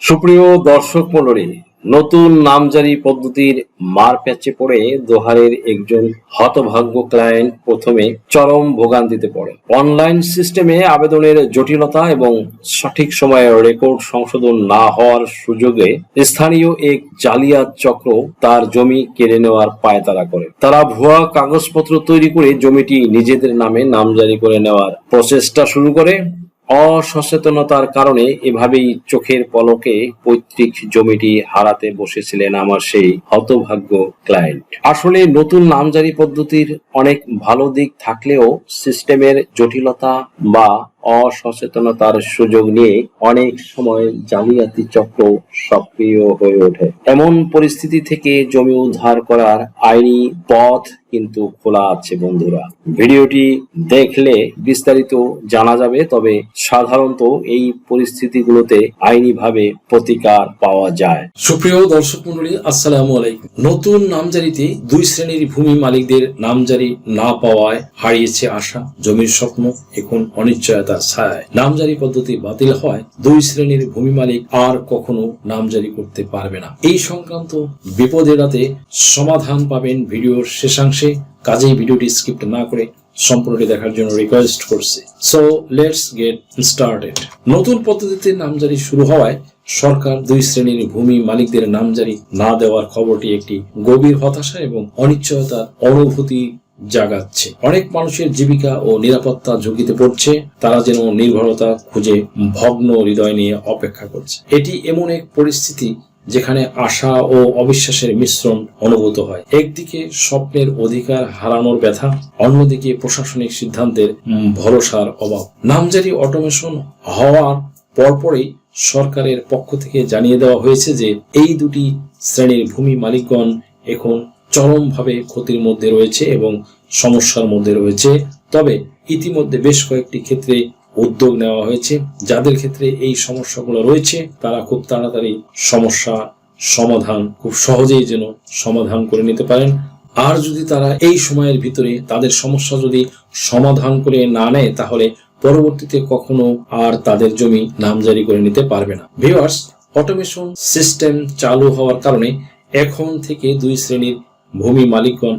সুপ্রিয় দর্শক মণ্ডলী, নতুন নামজারি পদ্ধতির মারপ্যাচে পড়ে দোহারের একজন হতভাগ্য ক্লায়েন্ট প্রথমে চরম ভোগান্তিতে পড়ে। অনলাইন সিস্টেমে আবেদনের জটিলতা এবং সঠিক সময়ে রেকর্ড সংশোধন না হওয়ার সুযোগে স্থানীয় এক জালিয়াত চক্র তার জমি কেড়ে নেওয়ার পায়তারা করে। তারা ভুয়া কাগজপত্র তৈরি করে জমিটি নিজেদের নামে নামজারি করে নেওয়ার প্রচেষ্টা শুরু করে। অসচেতনতার কারণে এভাবেই চোখের পলকে পৈতৃক জমিটি হারাতে বসেছিলেন আমার সেই হতভাগ্য ক্লায়েন্ট। আসলে নতুন নামজারি পদ্ধতির অনেক ভালো দিক থাকলেও সিস্টেমের জটিলতা বা অসচেতনতার সুযোগ নিয়ে অনেক সময় জালিয়াতি চক্র সক্রিয় হয়ে ওঠে। এমন পরিস্থিতি থেকে জমি উদ্ধার করার আইনি পথ কিন্তু খোলা আছে বন্ধুরা। ভিডিওটি দেখলে বিস্তারিত জানা যাবে, তবে সাধারণত এই পরিস্থিতিগুলোতে আইনিভাবে প্রতিকার পাওয়া যায়। সুপ্রিয় দর্শক মন্ডলী, আসসালামু আলাইকুম। নতুন নামজারিতে দুই শ্রেণীর ভূমি মালিকদের নামজারি না পাওয়ায় হারিয়েছে আশা, জমির স্বপ্ন এখন অনিশ্চয়তার ছায়ায়। নামজারি পদ্ধতি বাতিল হয়, দুই শ্রেণীর ভূমি মালিক আর কখনো নামজারি করতে পারবে না। এই সংক্রান্ত বিপদ এড়াতে সমাধান পাবেন ভিডিওর শেষাংশে। কাজেই ভিডিওটি স্কিপ না করে সম্পূর্ণটি দেখার জন্য রিকোয়েস্ট করছি। So let's get started. নতুন পদ্ধতিতে নামজারি শুরু হওয়ায় সরকার দুই শ্রেণীর ভূমি মালিকদের নামজারি না দেওয়ার খবরটি একটি গভীর হতাশা এবং অনিশ্চয়তার অনুভূতি জাগাচ্ছে। অনেক মানুষের জীবিকা ও নিরাপত্তা ঝুঁকিতে পড়ছে। তারা যেন নির্ভরতা খুঁজে ভগ্ন হৃদয় নিয়ে অপেক্ষা করছে। এটি এমন এক পরিস্থিতি যেখানে আশা ও অবিশ্বাসের মিশ্রণ অনুভূত হয়। একদিকে স্বপ্নের অধিকার হারানোর ব্যথা, অন্যদিকে প্রশাসনিক সিদ্ধান্তের ভরসার অভাব। নামজারি অটোমেশন হওয়ার পরপরই সরকারের পক্ষ থেকে জানিয়ে দেওয়া হয়েছে যে এই দুটি শ্রেণীর ভূমি মালিকগণ এখন চরমভাবে ক্ষতির মধ্যে রয়েছে এবং সমস্যার মধ্যে রয়েছে। তবে ইতিমধ্যে বেশ কয়েকটি ক্ষেত্রে উদ্যোগ নেওয়া হয়েছে। যাদের ক্ষেত্রে এই সমস্যাগুলো রয়েছে তারা খুব তাড়াতাড়ি সমস্যা সমাধান খুব সহজেই যেন সমাধান করে নিতে পারেন। আর যদি তারা এই সময়ের ভিতরে তাদের সমস্যা যদি সমাধান করে না নেয়, তাহলে পরবর্তীতে কখনো আর তাদের জমি নামজারি করে নিতে পারবে না। ভিউয়ার্স, অটোমেশন সিস্টেম চালু হওয়ার কারণে এখন থেকে দুই শ্রেণীর ভূমি মালিকগণ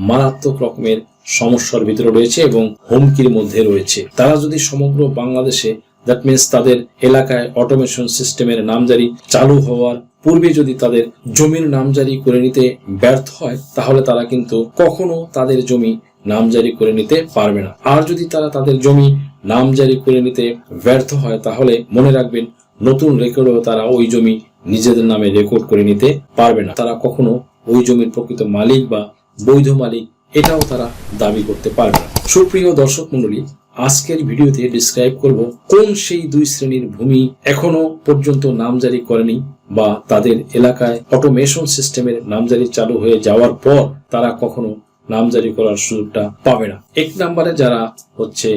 মারাত্মক রকমের সমস্যার ভিতরে রয়েছে এবং হুমকির মধ্যে রয়েছে। তারা যদি সমগ্র বাংলাদেশে, দ্যাট মিনস তাদের এলাকায় অটোমেশন সিস্টেমের নামজারি চালু হওয়ার পূর্বে যদি তাদের জমির নামজারি করে নিতে ব্যর্থ হয়, তাহলে তারা কিন্তু কখনো তাদের জমি নামজারি করে নিতে পারবে না। আর যদি তারা তাদের জমি নামজারি করে নিতে ব্যর্থ হয়, তাহলে মনে রাখবেন নতুন রেকর্ডেও তারা ওই জমি নিজেদের নামে রেকর্ড করে নিতে পারবে না। তারা কখনো ওই জমির প্রকৃত মালিক বা বৈধ মালিক এটাও তারা দাবি করতে পারবে না। সুপ্রিয় দর্শক মন্ডলী, আজকের ভিডিওতে ডিসক্রাইব করব কোন সেই দুই শ্রেণীর ভূমি এখনো পর্যন্ত নামজারি করেনি বা তাদের এলাকায় অটোমেশন সিস্টেমের নামজারি চালু হয়ে যাওয়ার পর তারা কখনো নামজারি করার সুযোগটা পাবে না। এক নম্বরে যারা হচ্ছে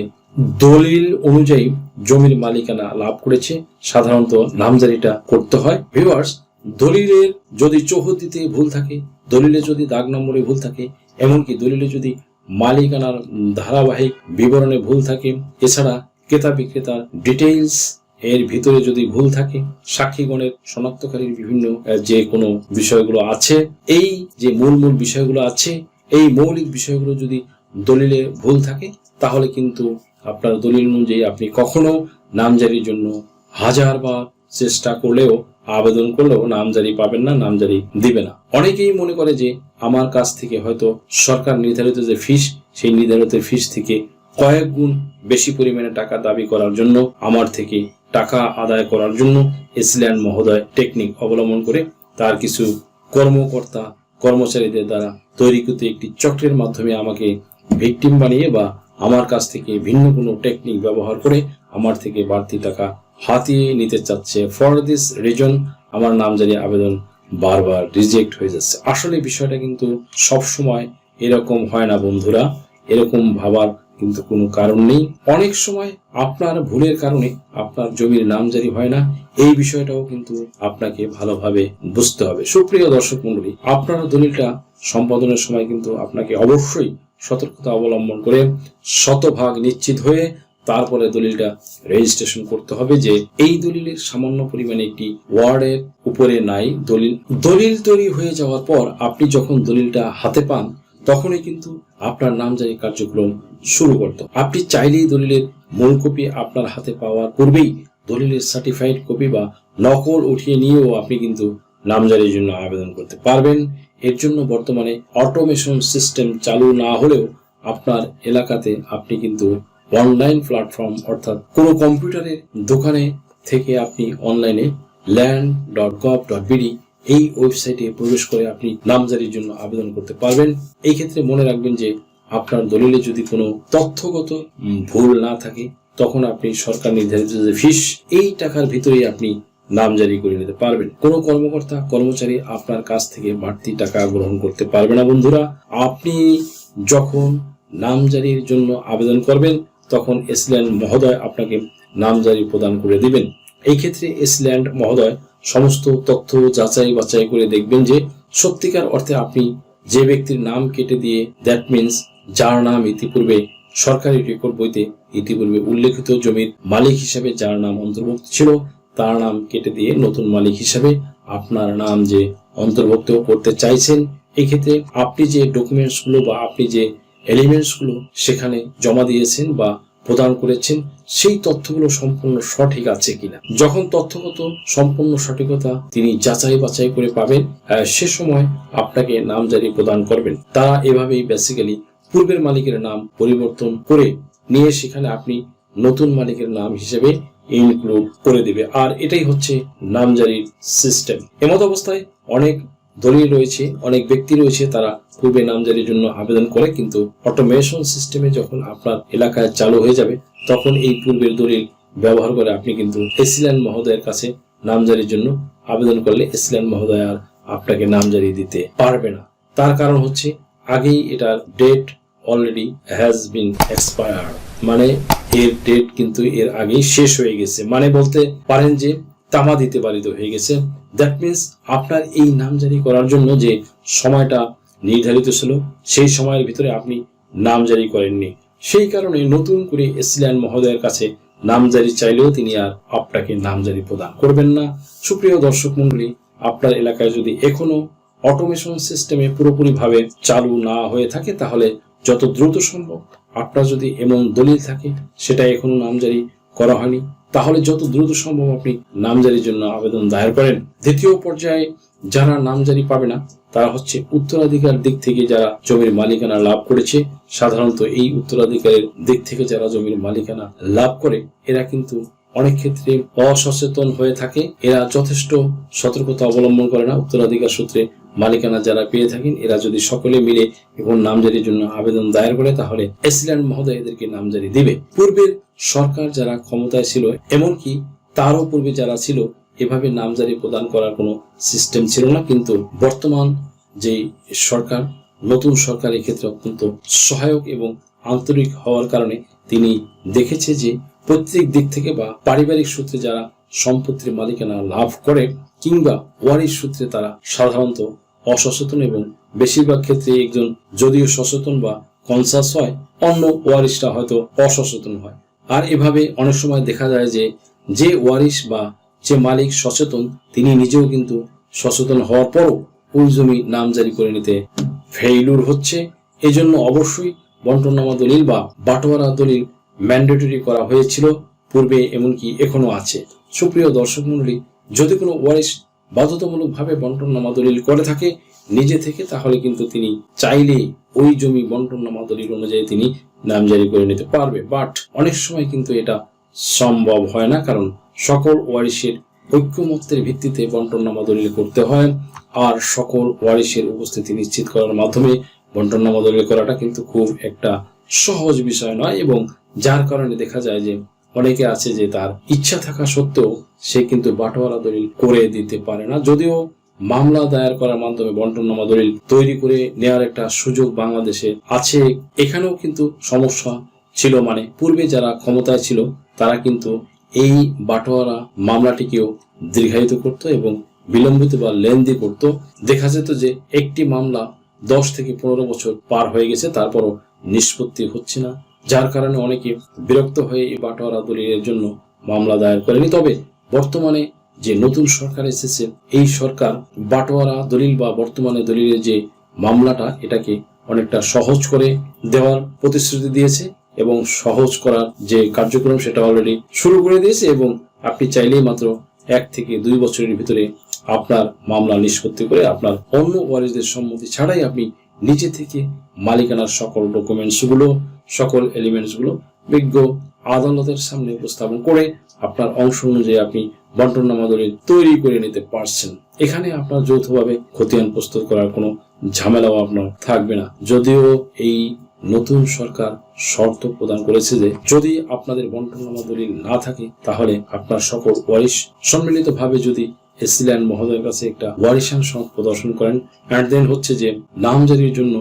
দলিল অনুযায়ী জমির মালিকানা লাভ করেছে, সাধারণত নামজারিটা করতে হয়। ভিউয়ার্স, দলিলের যদি চৌহদ্দিতে ভুল থাকে, দলিলে যদি দাগ নম্বরে ভুল থাকে, এমনকি দলিলে যদি মালিকানার ধারাবাহিক বিবরণে ভুল থাকে, এছাড়া ক্রেতা বিক্রেতার ডিটেইলস এর ভিতরে যদি ভুল থাকে, সাক্ষীগণের শনাক্তকারীর বিভিন্ন যে কোনো বিষয়গুলো আছে, এই যে মূল বিষয়গুলো আছে, এই মৌলিক বিষয়গুলো যদি দলিলে ভুল থাকে, তাহলে কিন্তু আপনার দলিল অনুযায়ী আপনি কখনো নামজারির জন্য হাজারবার চেষ্টা করলেও, আবেদন করলেও নামজারি পাবেন না, নামজারি দিবে না। অনেকেই মনে করে যে আমার কাছ থেকে হয়তো সরকার নির্ধারিত যে ফিস, সেই নির্ধারিত ফিস থেকে কয়েক গুণ বেশি পরিমাণে টাকা দাবি করার জন্য, আমার থেকে টাকা আদায় করার জন্য এসিল্যান্ড মহোদয় টেকনিক অবলম্বন করে তার কিছু কর্মকর্তা কর্মচারীদের দ্বারা তৈরিকৃত একটি চক্রের মাধ্যমে আমাকে ভিকটিম বানিয়ে বা আমার কাছ থেকে ভিন্ন কোনো টেকনিক ব্যবহার করে আমার থেকে বাড়তি টাকা হাতিয়ে নিতে চাচ্ছে। ফর দিস রিজন আমার নামজারি আবেদন বারবার রিজেক্ট হয়ে যাচ্ছে। আসলে বিষয়টা কিন্তু সব সময় এরকম হয় না বন্ধুরা, এরকম ভাবার কিন্তু কোনো কারণ নেই। অনেক সময় আপনার ভুলের কারণে আপনার জমির নামজারি হয় না, এই বিষয়টাও কিন্তু আপনাকে ভালোভাবে বুঝতে হবে। সুপ্রিয় দর্শক মণ্ডলী, আপনার দলিলটা সম্পাদনের সময় কিন্তু আপনাকে অবশ্যই সতর্কতা অবলম্বন করে শতভাগ নিশ্চিত হয়ে তারপরে দলিলটা রেজিস্ট্রেশন করতে হবে যে এই দলিলের সামান্য পরিমাণে একটি ওয়ার্ডের উপরে নাই দলিল তৈরি হয়ে যাওয়ার পর আপনি যখন দলিলটা হাতে পান তখনই কিন্তু আপনার নামজারি কার্যক্রম শুরু করতে। আপনি চাইলেই দলিলের মূল কপি আপনার হাতে পাওয়ার পূর্বেই দলিলের সার্টিফাইড কপি বা নকল উঠিয়ে নিয়েও আপনি কিন্তু নামজারির জন্য আবেদন করতে পারবেন। এর জন্য বর্তমানে অটোমেশন সিস্টেম চালু না হলেও আপনার এলাকাতে আপনি কিন্তু অনলাইন প্ল্যাটফর্ম অর্থাৎ কোনো কম্পিউটারের দোকানে থেকে আপনি অনলাইনে land.gov.bd এই ওয়েবসাইটে প্রবেশ করে আপনি নামজারির জন্য আবেদন করতে পারবেন। এই ক্ষেত্রে মনে রাখবেন যে আপনার দলিলে যদি কোনো তথ্যগত ভুল না থাকে তখন আপনি সরকার নির্ধারিত যে ফিস এই টাকার ভিতরেই আপনি নামজারি করে নিতে পারবেন। কোনো কর্মকর্তা কর্মচারী আপনার কাছ থেকে বাড়তি টাকা গ্রহণ করতে পারবে না। বন্ধুরা, আপনি যখন নামজারির জন্য আবেদন করবেন তখন এসল্যান্ড মহোদয় আপনাকে নামজারি প্রদান করে দিবেন। এই ক্ষেত্রে এসল্যান্ড মহোদয় সমস্ত তথ্য যাচাই বাছাই করে দেখবেন যে সত্যিকার অর্থে আপনি যে ব্যক্তির নাম কেটে দিয়ে দ্যাট মিনস যার নাম ইতিপূর্বে সরকারি রেকর্ড বইতে ইতিপূর্বে উল্লেখিত জমির মালিক হিসেবে যার নাম অন্তর্ভুক্ত ছিল তার নাম কেটে দিয়ে নতুন মালিক হিসেবে আপনার নাম যে অন্তর্ভুক্ত করতে চাইছেন, এই ক্ষেত্রে আপনি যে ডকুমেন্টস গুলো বা আপনি যে এলিমেন্টস গুলো সেখানে জমা দিয়েছেন বা প্রদান করেছেন সেই তথ্যগুলো সম্পূর্ণ সঠিক আছে কিনা। যখন তথ্যগত সম্পূর্ণ সঠিকতা তিনি যাচাই বাছাই করে পাবেন সে সময় আপনাকে নামজারি প্রদান করবেন। তারা এভাবেই বেসিক্যালি পূর্বের মালিকের নাম পরিবর্তন করে নিয়ে সেখানে আপনি নতুন মালিকের নাম হিসেবে ইনক্লুড করে দিবে। আর এটাই হচ্ছে নামজারির সিস্টেম। এমত অবস্থায় অনেক দলিল রয়েছে, অনেক ব্যক্তি রয়েছে তারা পূর্বে নামজারির জন্য আবেদন করে, কিন্তু অটোমেশন সিস্টেমে যখন আপনার এলাকায় চালু হয়ে যাবে তখন এই পূর্বের দলিল ব্যবহার করে আপনি কিন্তু এসল্যান্ড মহোদয়ের কাছে নামজারির জন্য আবেদন করলে এসল্যান্ড মহোদয় আর আপনাকে নামজারি দিতে পারবে না। তার কারণ হচ্ছে আগেই এটার date already has been expired, মানে এর ডেট কিন্তু এর আগেই শেষ হয়ে গেছে, মানে বলতে পারেন যে তামাদিতে বারিত হয়ে গেছে। দ্যাট মিনস আপনার এই নামজারি করার জন্য যে সময়টা নির্ধারিত ছিল সেই সময়ের ভিতরে আপনি নামজারি করেননি, সেই কারণে নতুন করে এসল্যান্ড মহোদয়ের কাছে নামজারি চাইলেও তিনি আর আপনাকে নামজারি প্রদান করবেন না। সুপ্রিয় দর্শক মন্ডলী, আপনার এলাকায় যদি এখনো অটোমেশন সিস্টেমে পুরোপুরি ভাবে চালু না হয়ে থাকে তাহলে যত দ্রুত সম্ভব আপনার যদি এমন দলিল থাকে সেটা এখনো নামজারি করা হয়নি তাহলে যত দ্রুত সম্ভব আপনি নামজারির জন্য আবেদন দায়ের করেন। দ্বিতীয় পর্যায়ে যারা নামজারি পাবে না তারা হচ্ছে উত্তরাধিকার দিক থেকে যারা জমির মালিকানা লাভ করেছে। সাধারণত এই উত্তরাধিকারের দিক থেকে যারা জমির মালিকানা লাভ করে এরা কিন্তু অনেক ক্ষেত্রে অসচেতন হয়ে থাকে, এরা যথেষ্ট সতর্কতা অবলম্বন করে না। উত্তরাধিকার সূত্রে মালিকানা যারা পেয়ে থাকেন এরা যদি সকলে মিলে এবং নামজারির জন্য আবেদন দায়ের করে তাহলে এসল্যান্ড মহোদয় এদেরকে নামজারি দিবে। পূর্বের সরকার যারা ক্ষমতায় ছিল, এমনকি তারও পূর্বে যারা ছিল, এভাবে নামজারি প্রদান করার কোনো সিস্টেম ছিল না। কিন্তু বর্তমান যে সরকার, নতুন সরকার এক্ষেত্রে অত্যন্ত সহায়ক এবং আন্তরিক হওয়ার কারণে তিনি দেখেছে যে প্রত্যেক দিক থেকে বা পারিবারিক সূত্রে যারা সম্পত্তির মালিকানা লাভ করে কিংবা ওয়ারিশ সূত্রে তারা সাধারণত অসচেতন এবং বেশিরভাগ ক্ষেত্রে একজন যদিও সচেতন বা কনসাস হয়, অন্য ওয়ারিশরা হয়তো অসচেতন হয়। আর এভাবে অনেক সময় দেখা যায় যে ওয়ারিশ বা যে মালিক সচেতন তিনি নিজেও কিন্তু সচেতন হওয়ার পরও ওই জমি নামজারি করে নিতে ফেইলুর হচ্ছে। এজন্য অবশ্যই বন্টননামা দলিল বা বাটোয়ারা দলিল ম্যান্ডেটরি করা হয়েছিল পূর্বে, এমনকি এখনো আছে। সুপ্রিয় দর্শক মণ্ডলী, যদি কোনো ওয়ারিশ বাধ্যতামূলকভাবে বন্টননামা দলিল করে থাকে নিজে থেকে তাহলে কিন্তু তিনি চাইলেই ওই জমি বন্টননামা দলিল অনুযায়ী তিনি নামজারি করে নিতে পারবে। বাট অনেক সময় কিন্তু এটা সম্ভব হয় না, কারণ সকল ওয়ারিশের ঐক্যমত্যের ভিত্তিতে বন্টননামা দলিল করতে হয়। আর সকল ওয়ারিশের উপস্থিতি নিশ্চিত করার মাধ্যমে বন্টননামা দলিল করাটা কিন্তু খুব একটা সহজ বিষয় নয়, এবং যার কারণে দেখা যায় যে অনেকে আছে যে তার ইচ্ছা থাকা সত্ত্বেও সে কিন্তু বাটোয়ারা দলিল করে দিতে পারে না। যদিও মামলা দায়ের করার মাধ্যমে বন্টননামা দলিল তৈরি করে নেওয়ার একটা সুযোগ বাংলাদেশে আছে, এখানেও কিন্তু সমস্যা ছিল। মানে পূর্বে যারা ক্ষমতায় ছিল তারা কিন্তু এই বাটোয়ারা মামলাটিকেও দীর্ঘায়িত করত এবং বিলম্বিত বা লেন্দি করত। দেখা যেত যে একটি মামলা 10 থেকে 15 বছর পার হয়ে গেছে তারপরও নিষ্পত্তি হচ্ছে না, যার কারণে অনেকে বিরক্ত হয়ে এই বাটোয়ারা দলিলের জন্য মামলা দায়ের করেনি। তবে বর্তমানে যে নতুন সরকার এসেছে, এই সরকার বাটোয়ারা দলিল বা বর্তমানে দলিলের যে মামলাটা, এটাকে অনেকটা সহজ করে দেওয়ার প্রতিশ্রুতি দিয়েছে এবং সহজ করার যে কার্যক্রম সেটা অলরেডি শুরু করে দিয়েছে। এবং আপনি চাইলেই মাত্র 1 থেকে 2 বছরের ভিতরে আপনার মামলা নিষ্পত্তি করে আপনার অন্য ওয়ারিশদের সম্মতি ছাড়াই আপনি নিজে থেকে মালিকানার সকল ডকুমেন্টসগুলো, সকল এলিমেন্টসগুলো বিজ্ঞ আদালতের সামনে উপস্থাপন করে আপনার অংশ অনুযায়ী আপনি বন্টননামা দলিল তৈরি করে নিতে পারছেন। এখানে আপনার যৌথভাবে খতিয়ান প্রস্তুত করার কোনো ঝামেলাও আপনার থাকবে না। যদিও এই নতুন সরকার শর্ত প্রদান করেছে যে যদি আপনাদের বন্টননামা দলিল না থাকে তাহলে আপনার সকল ওয়ারিশ সম্মিলিতভাবে যদি এসিল্যান্ড মহোদয়ের কাছে একটা ওয়ারিশান সনদ প্রদর্শন করেন অ্যান্ড দেন হচ্ছে যে নামজারির জন্য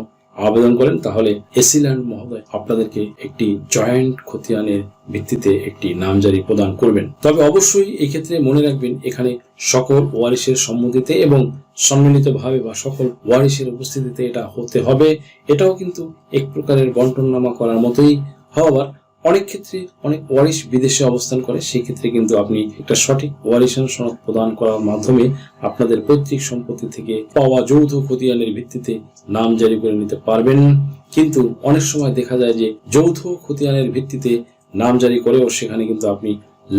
আবেদন করেন, তাহলে এসিল্যান্ড মহোদয় আপনাদেরকে একটি জয়েন্ট খতিয়ানের ভিত্তিতে একটি নামজারি প্রদান করবেন। তবে অবশ্যই এই ক্ষেত্রে মনে রাখবেন, এখানে সকল ওয়ারিশের সম্মতিতে এবং সম্মিলিতভাবে বা সকল ওয়ারিশের উপস্থিতিতে এটা হতে হবে। এটাও কিন্তু এক প্রকারের বন্টননামা করার মতোই হওয়ার। অনেক ক্ষেত্রে অনেক ওয়ারিশ বিদেশে অবস্থান করে, সেই ক্ষেত্রে কিন্তু আপনি একটা সঠিক ওয়ারিশান সনদ প্রদান করার মাধ্যমে আপনাদের পৈতৃক সম্পত্তি থেকে পাওয়া যৌথ খতিয়ানের ভিত্তিতে নাম জারি করে নিতে পারবেন। কিন্তু অনেক সময় দেখা যায় যে যৌথ খতিয়ানের ভিত্তিতে নাম জারি করেও সেখানে কিন্তু আপনি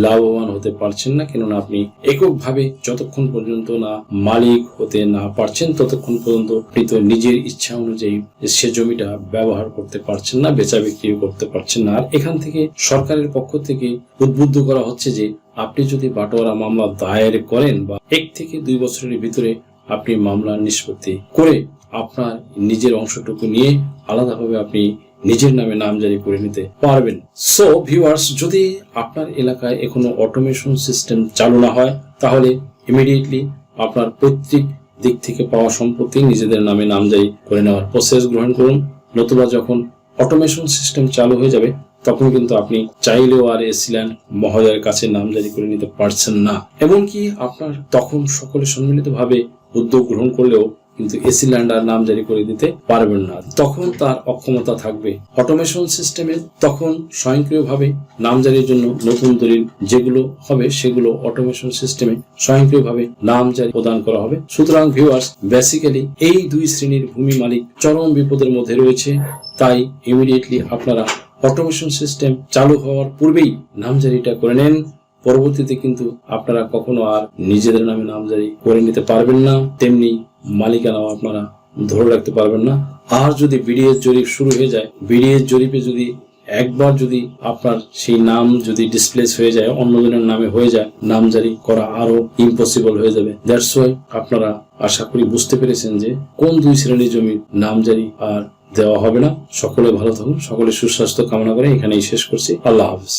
লাভবান হতে পারছেন না, কেননা আপনি এককভাবে যতক্ষণ পর্যন্ত না মালিক হতে না পারছেন ততক্ষণ পর্যন্ত আপনি তো নিজের ইচ্ছা অনুযায়ী সে জমিটা ব্যবহার করতে পারছেন না, বেচা বিক্রিও করতে পারছেন না। আর এখান থেকে সরকারের পক্ষ থেকে উদ্বুদ্ধ করা হচ্ছে যে আপনি যদি বাটোয়ারা মামলা দায়ের করেন বা 1 থেকে 2 বছরের ভিতরে আপনি মামলা নিষ্পত্তি করে আপনার নিজের অংশটুকু নিয়ে আলাদাভাবে আপনি নিজের নামে নাম জারি করে নিতে পারবেন। সো ভিউয়ার্স, যদি আপনার এলাকায় এখনো অটোমেশন সিস্টেম চালু না হয় তাহলে ইমিডিয়েটলি আপনার পৈতৃক দিক থেকে পাওয়া সম্পত্তি নিজেদের নামে নাম জারি করে নেওয়ার প্রসেস গ্রহণ করুন। নতুবা যখন অটোমেশন সিস্টেম চালু হয়ে যাবে তখন কিন্তু আপনি চাইলেও আর এসিল্যান্ড মহোদয়ের কাছে নাম জারি করে নিতে পারছেন না। এমনকি আপনার তখন সকলে সম্মিলিতভাবে উদ্যোগ গ্রহণ করলেও কিন্তু এসিল্যান্ড আর নাম জারি করে দিতে পারবেন না, তখন তার অক্ষমতা থাকবে। অটোমেশন সিস্টেমে তখন স্বয়ংক্রিয়ভাবে নাম জারির জন্য নতুন দলিল যেগুলো হবে সেগুলো অটোমেশন সিস্টেমে স্বয়ংক্রিয়ভাবে নাম জারি প্রদান করা হবে। সুতরাং ভিউয়ার্স, বেসিক্যালি এই 2 শ্রেণীর ভূমি মালিক চরম বিপদের মধ্যে রয়েছে। তাই ইমিডিয়েটলি আপনারা অটোমেশন সিস্টেম চালু হওয়ার পূর্বেই নামজারিটা করে নেন। পরবর্তীতে কিন্তু আপনারা কখনো আর নিজেদের নামে নামজারি করে নিতে পারবেন না, তেমনি মালিকানাও আপনারা ধরে রাখতে পারবেন না। আর যদি বিডিএস জরিপ শুরু হয়ে যায়, বিডিএস জরিপে যদি একবার যদি আপনার সেই নাম যদি ডিসপ্লেস হয়ে যায়, অন্যজনের নামে হয়ে যায়, নামজারি করা আরো ইম্পসিবল হয়ে যাবে। দ্যাটস ওয়াই আপনারা আশা করি বুঝতে পেরেছেন যে কোন 2 শ্রেণীর জমি নামজারি আর দেওয়া হবে না। সকলে ভালো থাকুন, সকলে সুস্বাস্থ্য কামনা করে এখানেই শেষ করছি। আল্লাহ হাফেজ।